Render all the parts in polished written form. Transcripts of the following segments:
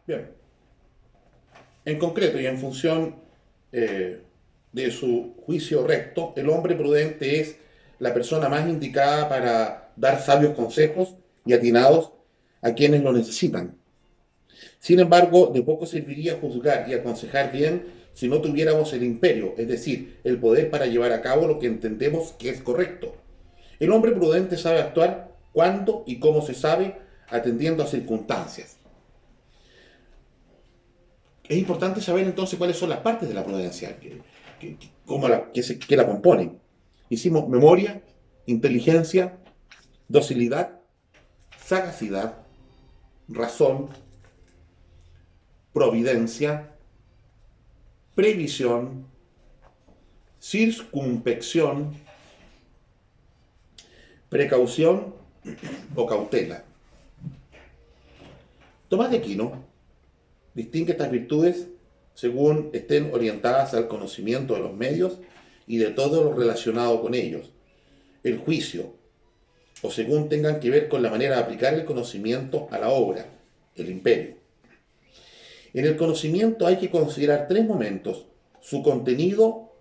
Bien, en concreto y en función de su juicio recto, el hombre prudente es la persona más indicada para dar sabios consejos y atinados a quienes lo necesitan. Sin embargo, de poco serviría juzgar y aconsejar bien si no tuviéramos el imperio, es decir, el poder para llevar a cabo lo que entendemos que es correcto. El hombre prudente sabe actuar cuando y cómo se sabe, atendiendo a circunstancias. Es importante saber entonces cuáles son las partes de la prudencia, que la componen. Hicimos memoria, inteligencia, docilidad, sagacidad, razón, providencia, previsión, circunspección, precaución o cautela. Tomás de Aquino distingue estas virtudes según estén orientadas al conocimiento de los medios y de todo lo relacionado con ellos, el juicio, o según tengan que ver con la manera de aplicar el conocimiento a la obra, el imperio. En el conocimiento hay que considerar tres momentos: su contenido,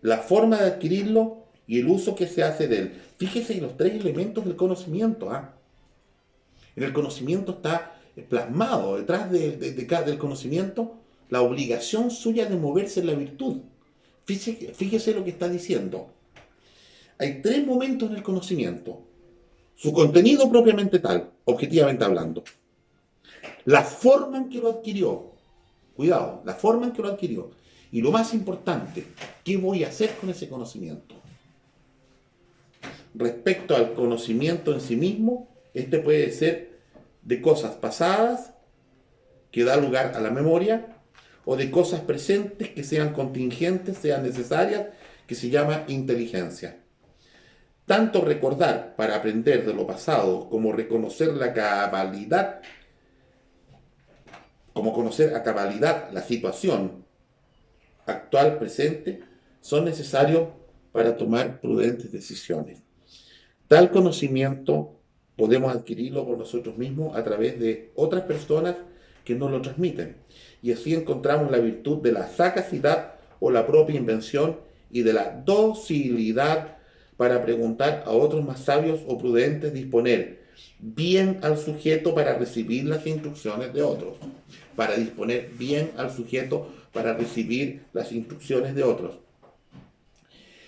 la forma de adquirirlo y el uso que se hace de él. Fíjese en los tres elementos del conocimiento. En el conocimiento está plasmado detrás del conocimiento la obligación suya de moverse en la virtud. Fíjese lo que está diciendo. Hay tres momentos en el conocimiento: su contenido propiamente tal, objetivamente hablando; la forma en que lo adquirió, cuidado, la forma en que lo adquirió, y lo más importante, ¿qué voy a hacer con ese conocimiento? Respecto al conocimiento en sí mismo, este puede ser de cosas pasadas, que da lugar a la memoria, o de cosas presentes que sean contingentes, sean necesarias, que se llama inteligencia. Tanto recordar para aprender de lo pasado como reconocer la cabalidad, como conocer a cabalidad la situación actual, presente, son necesarios para tomar prudentes decisiones. Tal conocimiento podemos adquirirlo por nosotros mismos a través de otras personas que nos lo transmiten. Y así encontramos la virtud de la sagacidad o la propia invención y de la docilidad para preguntar a otros más sabios o prudentes, disponer bien al sujeto para recibir las instrucciones de otros, para disponer bien al sujeto para recibir las instrucciones de otros.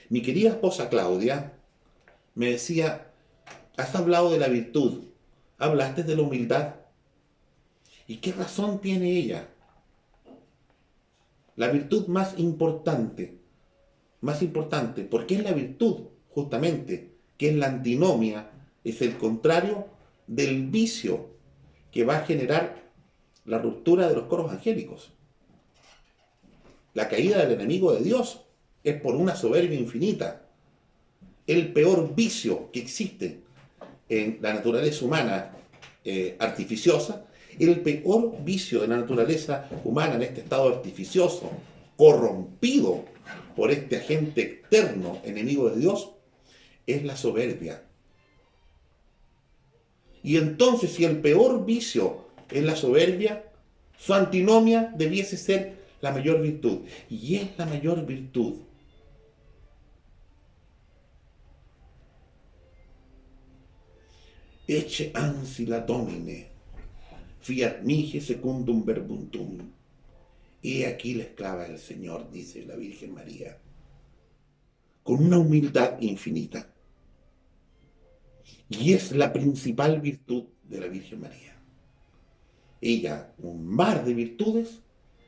Mi querida esposa Claudia me decía: has hablado de la virtud, hablaste de la humildad. ¿Y qué razón tiene ella? La virtud más importante, porque es la virtud, justamente, que es la antinomia, es el contrario del vicio que va a generar la ruptura de los coros angélicos. La caída del enemigo de Dios es por una soberbia infinita. El peor vicio que existe en la naturaleza humana artificiosa, el peor vicio de la naturaleza humana en este estado artificioso, corrompido por este agente externo, enemigo de Dios, es la soberbia. Y entonces, si el peor vicio es la soberbia, su antinomia debiese ser la mayor virtud. Y es la mayor virtud. Ecce ansi la domine, fiat mihi secundum verbum tuum. He aquí la esclava del Señor, dice la Virgen María, con una humildad infinita. Y es la principal virtud de la Virgen María. Ella, un mar de virtudes,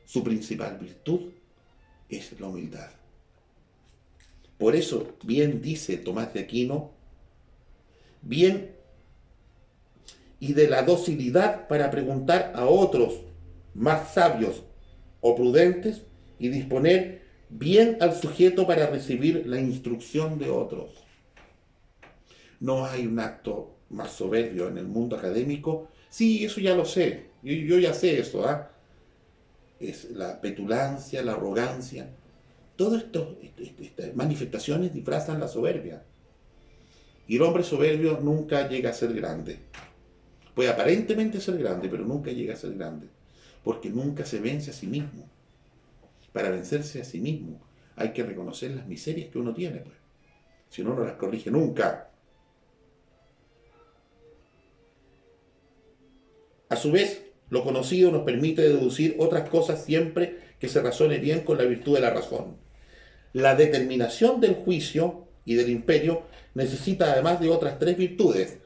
su principal virtud es la humildad. Por eso, bien dice Tomás de Aquino, bien, y de la docilidad para preguntar a otros más sabios o prudentes y disponer bien al sujeto para recibir la instrucción de otros. No hay un acto más soberbio en el mundo académico. Sí, eso ya lo sé. Yo ya sé eso. Es la petulancia, la arrogancia. Todas estas manifestaciones disfrazan la soberbia. Y el hombre soberbio nunca llega a ser grande. Puede aparentemente ser grande, pero nunca llega a ser grande. porque nunca se vence a sí mismo. Para vencerse a sí mismo hay que reconocer las miserias que uno tiene, pues. Si no, no las corrige nunca. A su vez, lo conocido nos permite deducir otras cosas siempre que se razone bien con la virtud de la razón. La determinación del juicio y del imperio necesita además de otras tres virtudes: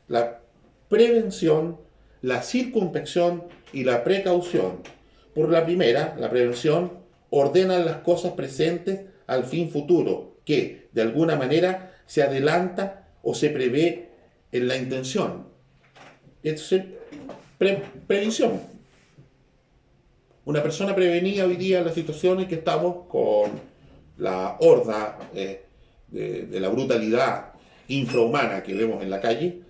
la prevención, la circunspección y la precaución. Por la primera, la prevención, ordena las cosas presentes al fin futuro, que, de alguna manera, se adelanta o se prevé en la intención. Es previsión. Una persona prevenía hoy día las situaciones que estamos con la horda de la brutalidad infrahumana que vemos en la calle.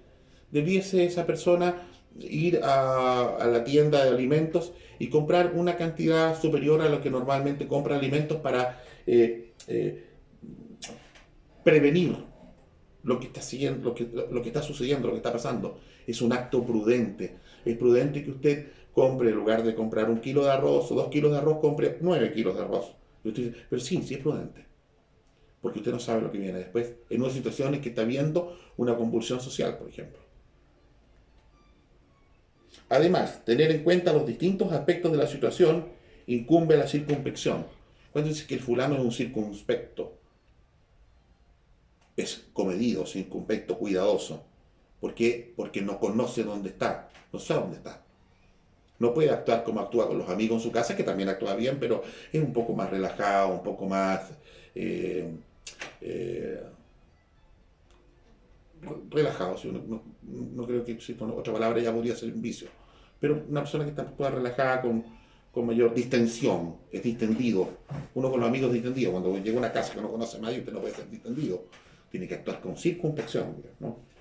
Debiese esa persona ir a la tienda de alimentos y comprar una cantidad superior a lo que normalmente compra alimentos para prevenir lo que está siguiendo, lo que está sucediendo, lo que está pasando. Es un acto prudente. Es prudente que usted compre, en lugar de comprar 1 kilo de arroz o 2 kilos de arroz, compre 9 kilos de arroz. Pero sí, sí es prudente. Porque usted no sabe lo que viene después. En unas situaciones que está viendo una convulsión social, por ejemplo. Además, tener en cuenta los distintos aspectos de la situación incumbe a la circunspección. Cuando dice que el fulano es un circunspecto, es comedido, circunspecto, cuidadoso. ¿Por qué? Porque no conoce dónde está, no sabe dónde está. No puede actuar como actúa con los amigos en su casa, que también actúa bien, pero es un poco más relajado, un poco más eh, relajado. Si no creo que exista otra palabra, ya podría ser un vicio. Pero una persona que está actúa relajada, con mayor distensión, es distendido. Uno con los amigos es distendido. Cuando llega a una casa que no conoce a nadie, usted no puede ser distendido. Tiene que actuar con circunspección, ¿no?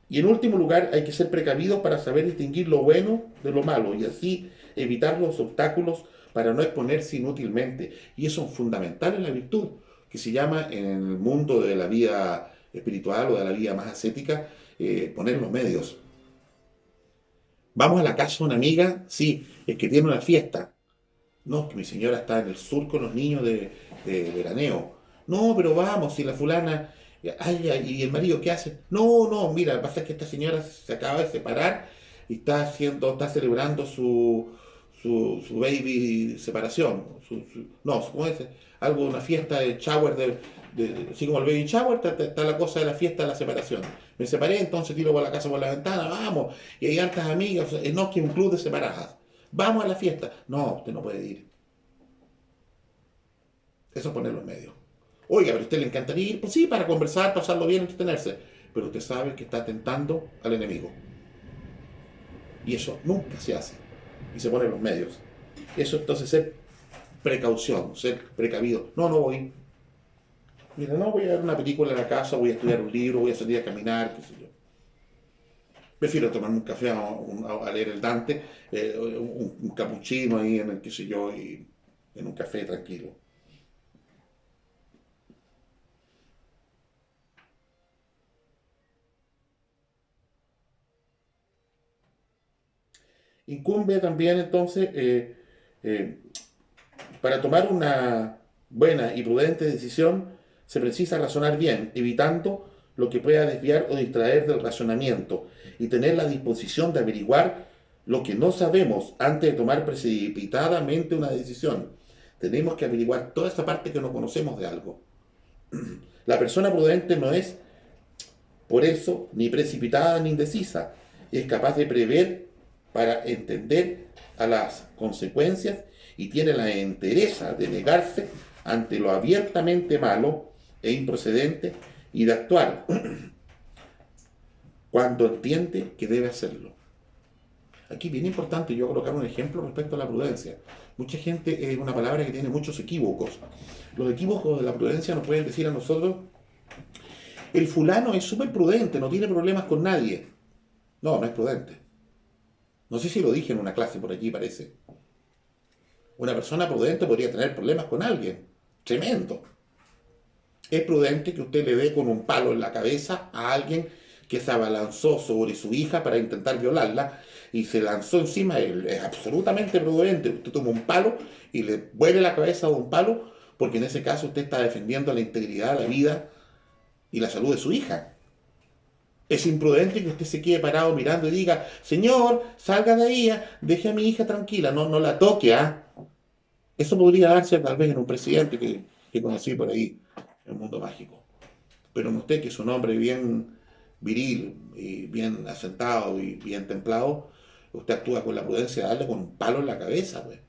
Y en último lugar, hay que ser precavidos para saber distinguir lo bueno de lo malo y así evitar los obstáculos para no exponerse inútilmente. Y eso es fundamental en la virtud, que se llama en el mundo de la vida espiritual o de la vida más ascética, poner los medios. Vamos a la casa de una amiga, sí, es que tiene una fiesta. No, que mi señora está en el sur con los niños de veraneo. No, pero vamos, si la fulana... Ay, ay, ¿y el marido qué hace? No, no, mira, lo que pasa es que esta señora se acaba de separar y está celebrando su baby separación. No, ¿cómo es? Algo, una fiesta de shower, así como el baby shower, está la cosa de la fiesta de la separación. Me separé, entonces tiro por la casa por la ventana, vamos, y hay hartas amigas, no, que un club de separadas. Vamos a la fiesta. No, usted no puede ir. Eso es poner los medios. Oiga, pero a usted le encantaría ir, pues sí, para conversar, pasarlo bien, entretenerse. Pero usted sabe que está tentando al enemigo. Y eso nunca se hace. Y se ponen los medios. Eso entonces es precaución, ser precavido. No, no voy. Mira, no voy a ver una película en la casa, voy a estudiar un libro, voy a salir a caminar, qué sé yo. Prefiero tomarme un café a leer el Dante, un cappuccino ahí en el, qué sé yo, y en un café tranquilo. Incumbe también entonces, eh, para tomar una buena y prudente decisión, se precisa razonar bien, evitando lo que pueda desviar o distraer del razonamiento y tener la disposición de averiguar lo que no sabemos antes de tomar precipitadamente una decisión. Tenemos que averiguar toda esta parte que no conocemos de algo. La persona prudente no es, por eso, ni precipitada ni indecisa. Es capaz de prever para entender a las consecuencias y tiene la entereza de negarse ante lo abiertamente malo e improcedente y de actuar cuando entiende que debe hacerlo. Aquí bien importante yo colocar un ejemplo respecto a la prudencia. Mucha gente es una palabra que tiene muchos equívocos. Los equívocos de la prudencia nos pueden decir a nosotros: el fulano es súper prudente, no tiene problemas con nadie. No, no es prudente. No sé si lo dije en una clase por allí, parece. Una persona prudente podría tener problemas con alguien. Tremendo. Es prudente que usted le dé con un palo en la cabeza a alguien que se abalanzó sobre su hija para intentar violarla y se lanzó encima de él. Es absolutamente prudente. Usted toma un palo y le vuelve la cabeza de un palo, porque en ese caso usted está defendiendo la integridad, la vida y la salud de su hija. Es imprudente que usted se quede parado mirando y diga, señor, salga de ahí, deje a mi hija tranquila, no la toque, ¿ah? Eso podría darse tal vez en un presidente que conocí por ahí, en el mundo mágico. Pero en usted, que es un hombre bien viril, y bien asentado y bien templado, usted actúa con la prudencia de darle con un palo en la cabeza, pues,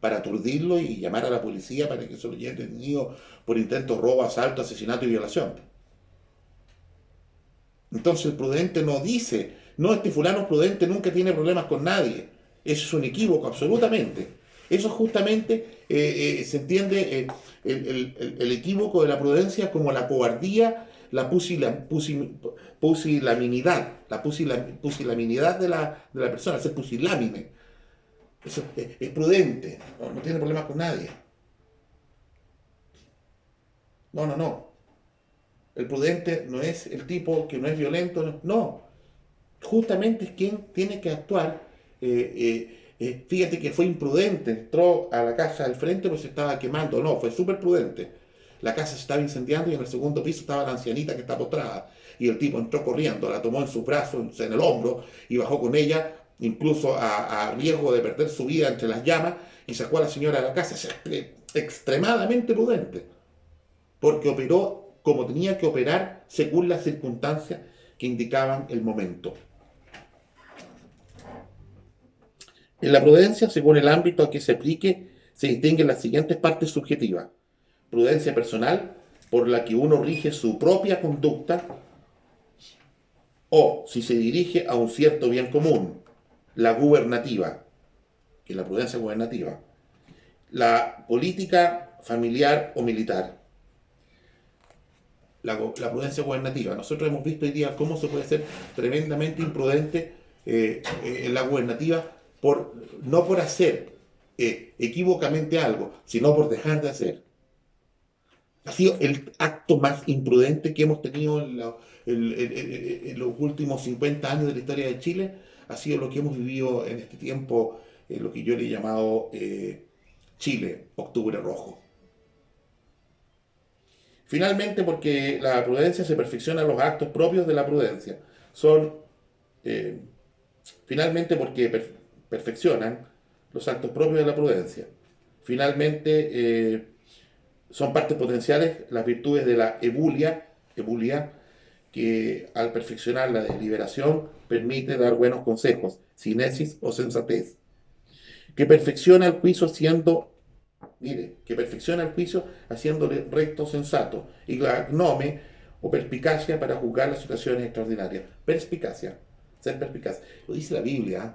para aturdirlo y llamar a la policía para que se lo lleve detenido por intento de robo, asalto, asesinato y violación. Entonces el prudente no dice, no, este fulano prudente nunca tiene problemas con nadie. Eso es un equívoco, absolutamente. Eso justamente se entiende el equívoco de la prudencia como la cobardía, la pusilaminidad, pusilaminidad de la persona, ser pusilámine. Eso es prudente, no tiene problemas con nadie. No. El prudente no es el tipo que no es violento, no. Justamente es quien tiene que actuar. Fíjate que fue imprudente, entró a la casa al frente pues se estaba quemando, no, fue súper prudente. La casa se estaba incendiando y en el segundo piso estaba la ancianita que está postrada. Y el tipo entró corriendo, la tomó en sus brazos, en el hombro, y bajó con ella, incluso a riesgo de perder su vida entre las llamas, y sacó a la señora de la casa. Es extremadamente prudente, porque operó como tenía que operar según las circunstancias que indicaban el momento. En la prudencia, según el ámbito a que se aplique, se distinguen las siguientes partes subjetivas. Prudencia personal, por la que uno rige su propia conducta, o si se dirige a un cierto bien común. La gubernativa, que es la prudencia gubernativa. La política familiar o militar. La prudencia gubernativa. Nosotros hemos visto hoy día cómo se puede ser tremendamente imprudente en la gubernativa, no por hacer equívocamente algo, sino por dejar de hacer. Ha sido el acto más imprudente que hemos tenido en los últimos 50 años de la historia de Chile. Ha sido lo que hemos vivido en este tiempo, lo que yo le he llamado Chile, Octubre Rojo. Finalmente, porque la prudencia se perfecciona en los actos propios de la prudencia. Eh, Finalmente, porque perfeccionan los actos propios de la prudencia. Finalmente, son partes potenciales las virtudes de la ebulia, que al perfeccionar la deliberación permite dar buenos consejos, cinesis o sensatez. Que perfecciona el juicio haciéndole recto, sensato, y la gnome o perspicacia para juzgar las situaciones extraordinarias. Perspicacia, ser perspicaz. Lo dice la Biblia, ¿eh?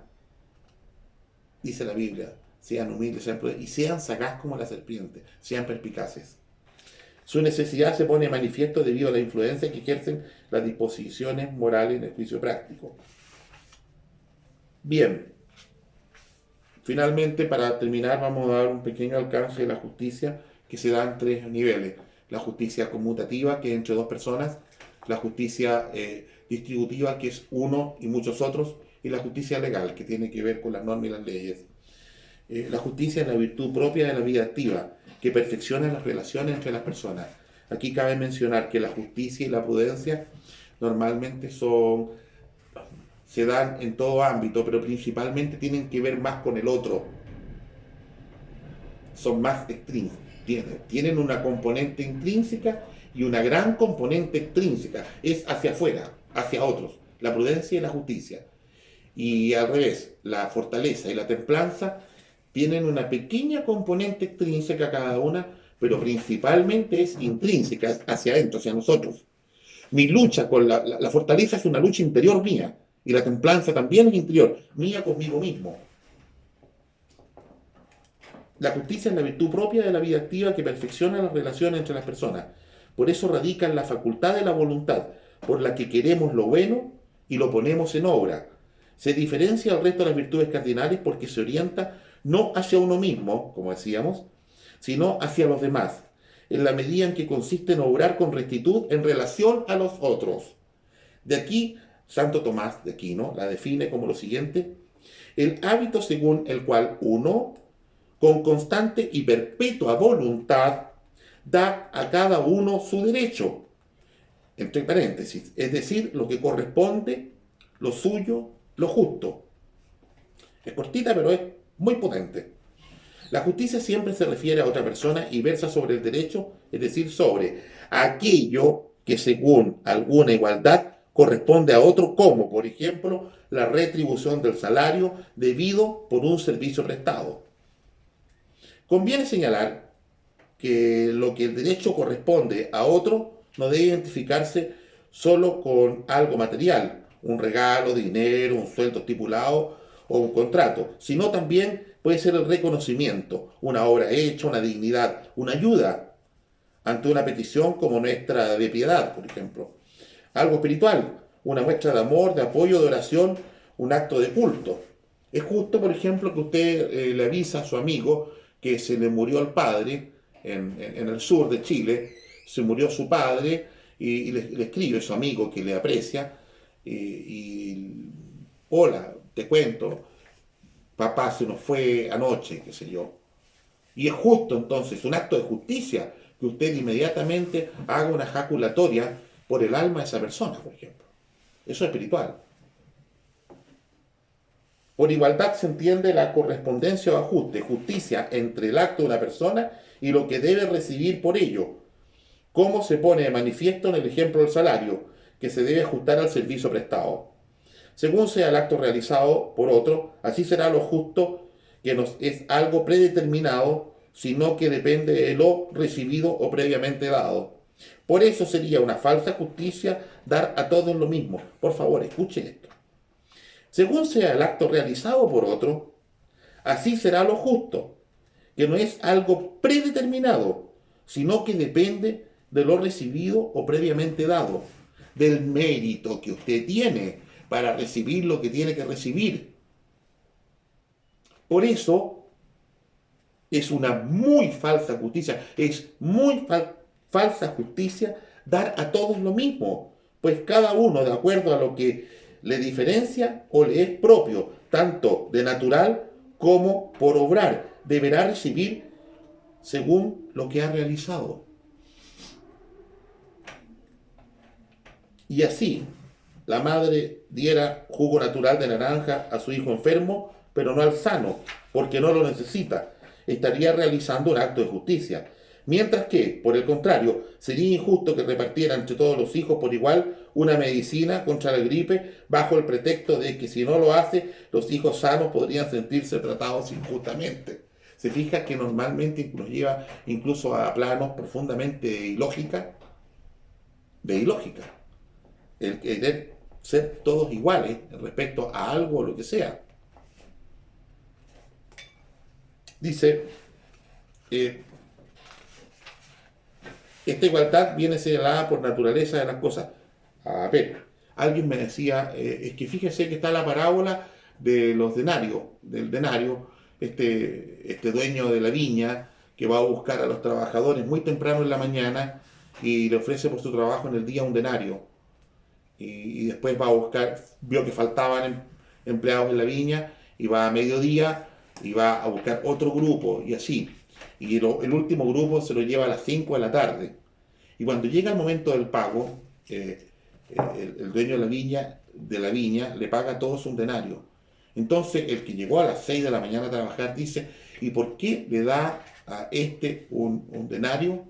Dice la Biblia, sean humildes, sean prudentes, y sean sagaz como la serpiente, sean perspicaces. Su necesidad se pone manifiesto debido a la influencia que ejercen las disposiciones morales en el juicio práctico. Bien, finalmente, para terminar, vamos a dar un pequeño alcance de la justicia, que se da en tres niveles. La justicia conmutativa, que es entre dos personas, la justicia distributiva, que es uno y muchos otros, y la justicia legal, que tiene que ver con las normas y las leyes. La justicia es la virtud propia de la vida activa, que perfecciona las relaciones entre las personas. Aquí cabe mencionar que la justicia y la prudencia normalmente se dan en todo ámbito, pero principalmente tienen que ver más con el otro. Son más extrínsecas. Tienen una componente intrínseca y una gran componente extrínseca. Es hacia afuera, hacia otros. La prudencia y la justicia. Y al revés, la fortaleza y la templanza tienen una pequeña componente extrínseca cada una, pero principalmente es intrínseca, es hacia adentro, hacia nosotros. Mi lucha con la fortaleza es una lucha interior mía, y la templanza también es interior, mía conmigo mismo. La justicia es la virtud propia de la vida activa que perfecciona las relaciones entre las personas. Por eso radica en la facultad de la voluntad, por la que queremos lo bueno y lo ponemos en obra. Se diferencia del resto de las virtudes cardinales porque se orienta no hacia uno mismo, como decíamos, sino hacia los demás, en la medida en que consiste en obrar con rectitud en relación a los otros. De aquí, Santo Tomás de Aquino la define como lo siguiente: el hábito según el cual uno, con constante y perpetua voluntad, da a cada uno su derecho, entre paréntesis, es decir, lo que corresponde, lo suyo, lo justo. Es cortita, pero es muy potente. La justicia siempre se refiere a otra persona y versa sobre el derecho, es decir, sobre aquello que según alguna igualdad corresponde a otro, como por ejemplo la retribución del salario debido por un servicio prestado. Conviene señalar que lo que el derecho corresponde a otro no debe identificarse solo con algo material, un regalo, dinero, un sueldo estipulado o un contrato, sino también puede ser el reconocimiento, una obra hecha, una dignidad, una ayuda ante una petición como nuestra de piedad, por ejemplo. Algo espiritual, una muestra de amor, de apoyo, de oración, un acto de culto. Es justo, por ejemplo, que usted le avisa a su amigo que se le murió el padre en el sur de Chile, se murió su padre y le escribe a su amigo que le aprecia hola, te cuento, papá se nos fue anoche, qué sé yo. Y es justo entonces, un acto de justicia, que usted inmediatamente haga una jaculatoria por el alma de esa persona, por ejemplo. Eso es espiritual. Por igualdad se entiende la correspondencia o ajuste, justicia entre el acto de una persona y lo que debe recibir por ello, como se pone de manifiesto en el ejemplo del salario, que se debe ajustar al servicio prestado. Según sea el acto realizado por otro, así será lo justo, que no es algo predeterminado, sino que depende de lo recibido o previamente dado. Por eso sería una falsa justicia dar a todos lo mismo. Por favor, escuchen esto. Según sea el acto realizado por otro, así será lo justo, que no es algo predeterminado, sino que depende de lo recibido o previamente dado, del mérito que usted tiene para recibir lo que tiene que recibir. Por eso es una muy falsa justicia, es muy falsa justicia dar a todos lo mismo, pues cada uno, de acuerdo a lo que le diferencia o le es propio, tanto de natural como por obrar, deberá recibir según lo que ha realizado. Y así, la madre diera jugo natural de naranja a su hijo enfermo, pero no al sano, porque no lo necesita. Estaría realizando un acto de justicia. Mientras que, por el contrario, sería injusto que repartiera entre todos los hijos por igual una medicina contra la gripe bajo el pretexto de que si no lo hace, los hijos sanos podrían sentirse tratados injustamente. Se fija que normalmente nos lleva incluso a planos profundamente de ilógica. El querer ser todos iguales respecto a algo o lo que sea. Dice, esta igualdad viene señalada por naturaleza de las cosas. A ver, alguien me decía, es que fíjese que está la parábola de los denarios, del denario, este dueño de la viña que va a buscar a los trabajadores muy temprano en la mañana y le ofrece por su trabajo en el día un denario. Y después va a buscar, vio que faltaban empleados en la viña y va a mediodía y va a buscar otro grupo y así. Y el último grupo se lo lleva a las 5 de la tarde. Y cuando llega el momento del pago, el dueño de la viña le paga a todos un denario. Entonces el que llegó a las 6 de la mañana a trabajar dice, ¿y por qué le da a un denario?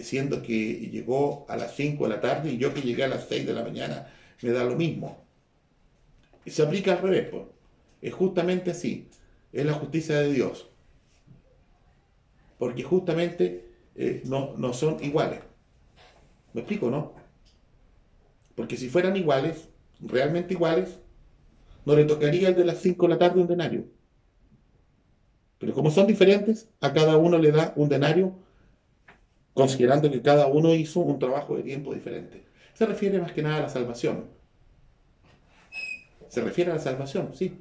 Siendo que llegó a las 5 de la tarde y yo que llegué a las 6 de la mañana me da lo mismo. Y se aplica al revés, pues. Es justamente así. Es la justicia de Dios. Porque justamente no son iguales. ¿Me explico, no? Porque si fueran iguales, realmente iguales, no le tocaría el de las 5 de la tarde un denario. Pero como son diferentes, a cada uno le da un denario, considerando que cada uno hizo un trabajo de tiempo diferente. Se refiere más que nada a la salvación. Se refiere a la salvación, sí.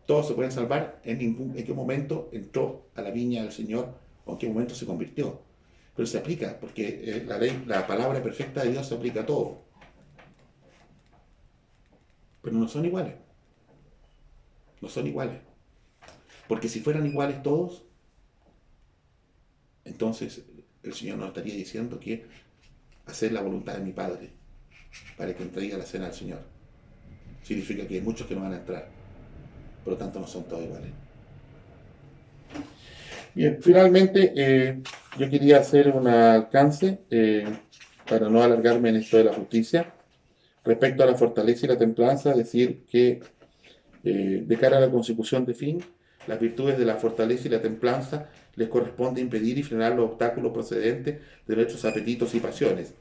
Todos se pueden salvar en qué momento entró a la viña del Señor o en qué momento se convirtió. Pero se aplica, porque la palabra perfecta de Dios se aplica a todo. pero no son iguales. No son iguales. Porque si fueran iguales todos, entonces el Señor nos estaría diciendo que hacer la voluntad de mi Padre para que entregue la cena al Señor. Significa que hay muchos que no van a entrar. Por lo tanto, no son todos iguales. Bien, finalmente yo quería hacer un alcance para no alargarme en esto de la justicia. Respecto a la fortaleza y la templanza, decir que de cara a la consecución de fin, las virtudes de la fortaleza y la templanza les corresponde impedir y frenar los obstáculos procedentes de nuestros apetitos y pasiones,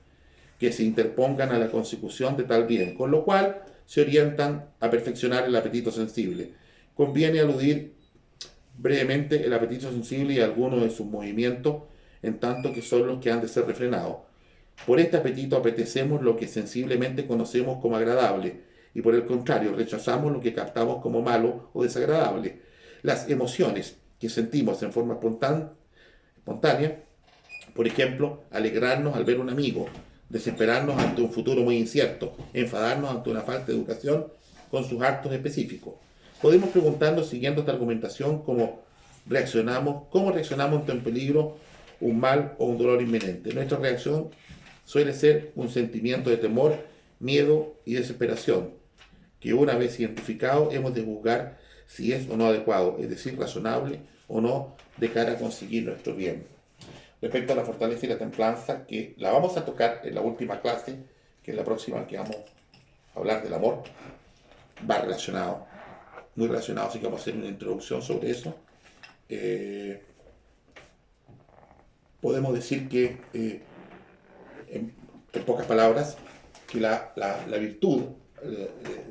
que se interpongan a la consecución de tal bien, con lo cual se orientan a perfeccionar el apetito sensible. Conviene aludir brevemente el apetito sensible y algunos de sus movimientos, en tanto que son los que han de ser refrenados. Por este apetito apetecemos lo que sensiblemente conocemos como agradable, y por el contrario rechazamos lo que captamos como malo o desagradable. Las emociones que sentimos en forma espontánea, por ejemplo, alegrarnos al ver un amigo, desesperarnos ante un futuro muy incierto, enfadarnos ante una falta de educación con sus actos específicos. Podemos preguntarnos, siguiendo esta argumentación, cómo reaccionamos ante un peligro, un mal o un dolor inminente. Nuestra reacción suele ser un sentimiento de temor, miedo y desesperación, que una vez identificado hemos de juzgar si es o no adecuado, es decir, razonable o no de cara a conseguir nuestro bien. Respecto a la fortaleza y la templanza, que la vamos a tocar en la última clase, que es la próxima que vamos a hablar del amor, va relacionado, muy relacionado, así que vamos a hacer una introducción sobre eso. Podemos decir que, en pocas palabras, que la virtud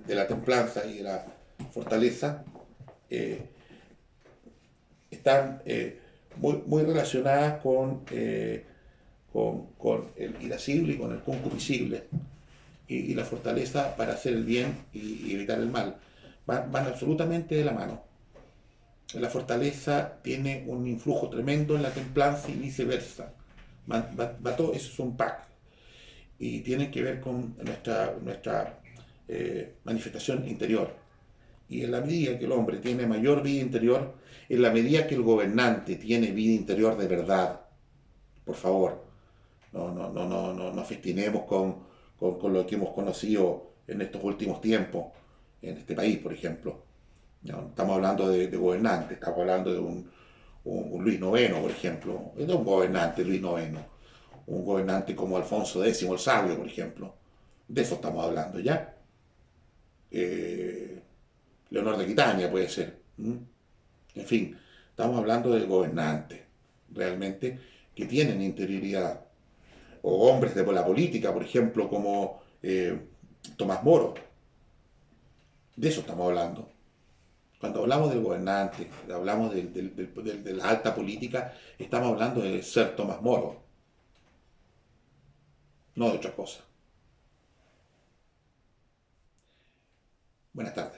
de la templanza y de la fortaleza están muy relacionadas con el irascible y con el concupiscible. Y la fortaleza para hacer el bien y evitar el mal. Van absolutamente de la mano. La fortaleza tiene un influjo tremendo en la templanza y viceversa. Va todo, eso es un pack. Y tiene que ver con nuestra manifestación interior. Y en la medida que el hombre tiene mayor vida interior, en la medida que el gobernante tiene vida interior de verdad, por favor, no festinemos con lo que hemos conocido en estos últimos tiempos, en este país, por ejemplo. No estamos hablando de gobernantes, estamos hablando de un Luis IX, por ejemplo, de un gobernante Luis IX, un gobernante como Alfonso X el Sabio, por ejemplo. De eso estamos hablando, ¿ya? Leonor de Aquitania puede ser. En fin, estamos hablando de gobernantes, realmente, que tienen interioridad. O hombres de la política, por ejemplo, como Tomás Moro. De eso estamos hablando. Cuando hablamos del gobernante, hablamos de la alta política, estamos hablando de ser Tomás Moro, no de otra cosa. Buenas tardes.